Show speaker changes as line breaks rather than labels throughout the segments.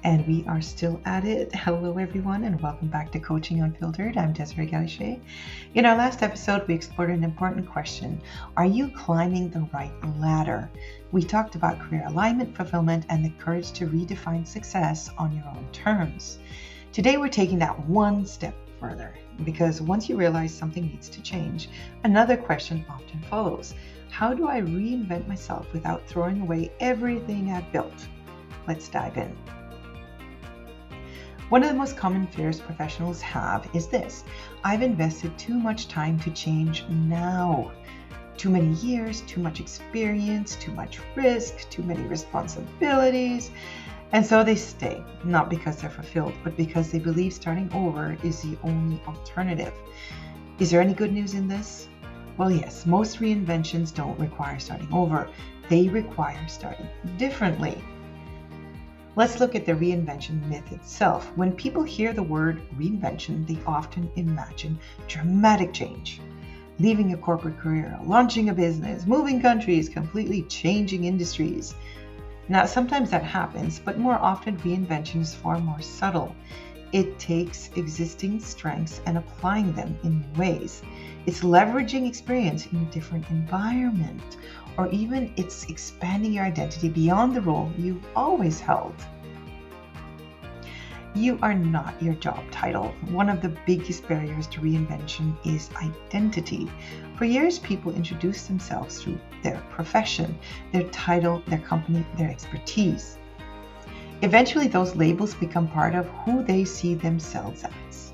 And we are still at it. Hello, everyone, and welcome back to Coaching Unfiltered. I'm Desiree Galicher. In our last episode, we explored an important question. Are you climbing the right ladder? We talked about career alignment, fulfillment, and the courage to redefine success on your own terms. Today, we're taking that one step further, because once you realize something needs to change, another question often follows. How do I reinvent myself without throwing away everything I've built? Let's dive in. One of the most common fears professionals have is this: I've invested too much time to change now. Too many years, too much experience, too much risk, too many responsibilities. And so they stay, not because they're fulfilled, but because they believe starting over is the only alternative. Is there any good news in this? Well, yes, most reinventions don't require starting over. They require starting differently. Let's look at the reinvention myth itself. When people hear the word reinvention, they often imagine dramatic change. Leaving a corporate career, launching a business, moving countries, completely changing industries. Now, sometimes that happens, but more often reinvention is far more subtle. It takes existing strengths and applying them in new ways. It's leveraging experience in a different environment, or even it's expanding your identity beyond the role you've always held. You are not your job title. One of the biggest barriers to reinvention is identity. For years, people introduce themselves through their profession, their title, their company, their expertise. Eventually, those labels become part of who they see themselves as.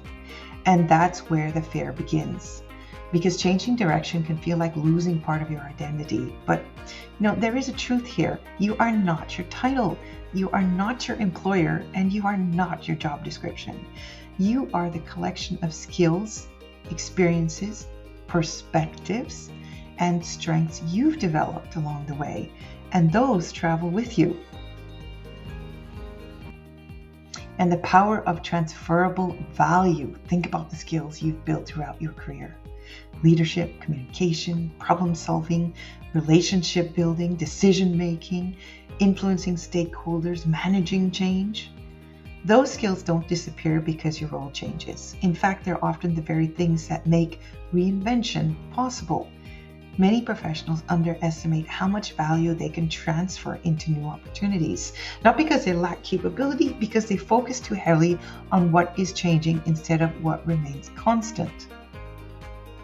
And that's where the fear begins. Because changing direction can feel like losing part of your identity. But there is a truth here. You are not your title. You are not your employer, and you are not your job description. You are the collection of skills, experiences, perspectives, and strengths you've developed along the way. And those travel with you. And the power of transferable value. Think about the skills you've built throughout your career. Leadership, communication, problem solving, relationship building, decision making, influencing stakeholders, managing change. Those skills don't disappear because your role changes. In fact, they're often the very things that make reinvention possible. Many professionals underestimate how much value they can transfer into new opportunities, not because they lack capability, because they focus too heavily on what is changing instead of what remains constant.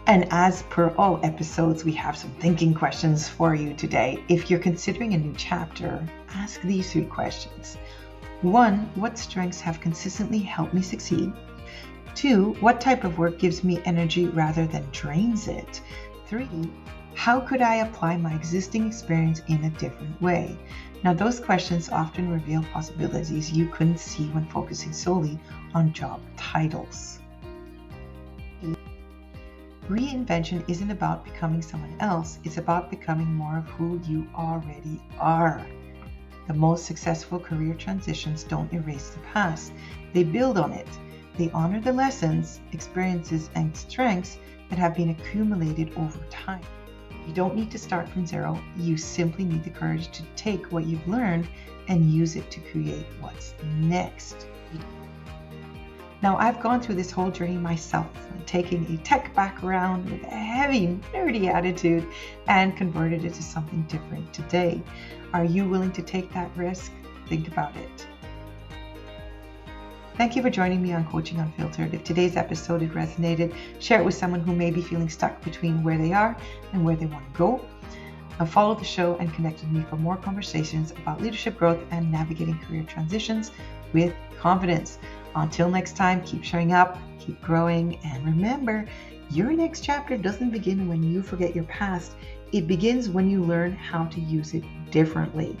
And as per all episodes, we have some thinking questions for you today. If you're considering a new chapter, ask these 3 questions. 1, what strengths have consistently helped me succeed? 2, what type of work gives me energy rather than drains it? 3, how could I apply my existing experience in a different way? Now, those questions often reveal possibilities you couldn't see when focusing solely on job titles. Reinvention isn't about becoming someone else. It's about becoming more of who you already are. The most successful career transitions don't erase the past. They build on it. They honor the lessons, experiences, and strengths that have been accumulated over time. You don't need to start from zero. You simply need the courage to take what you've learned and use it to create what's next. Now, I've gone through this whole journey myself, taking a tech background with a heavy, nerdy attitude and converted it to something different today. Are you willing to take that risk? Think about it. Thank you for joining me on Coaching Unfiltered. If today's episode had resonated, share it with someone who may be feeling stuck between where they are and where they want to go. Now follow the show and connect with me for more conversations about leadership growth and navigating career transitions with confidence. Until next time, keep showing up, keep growing, and remember, your next chapter doesn't begin when you forget your past. It begins when you learn how to use it differently.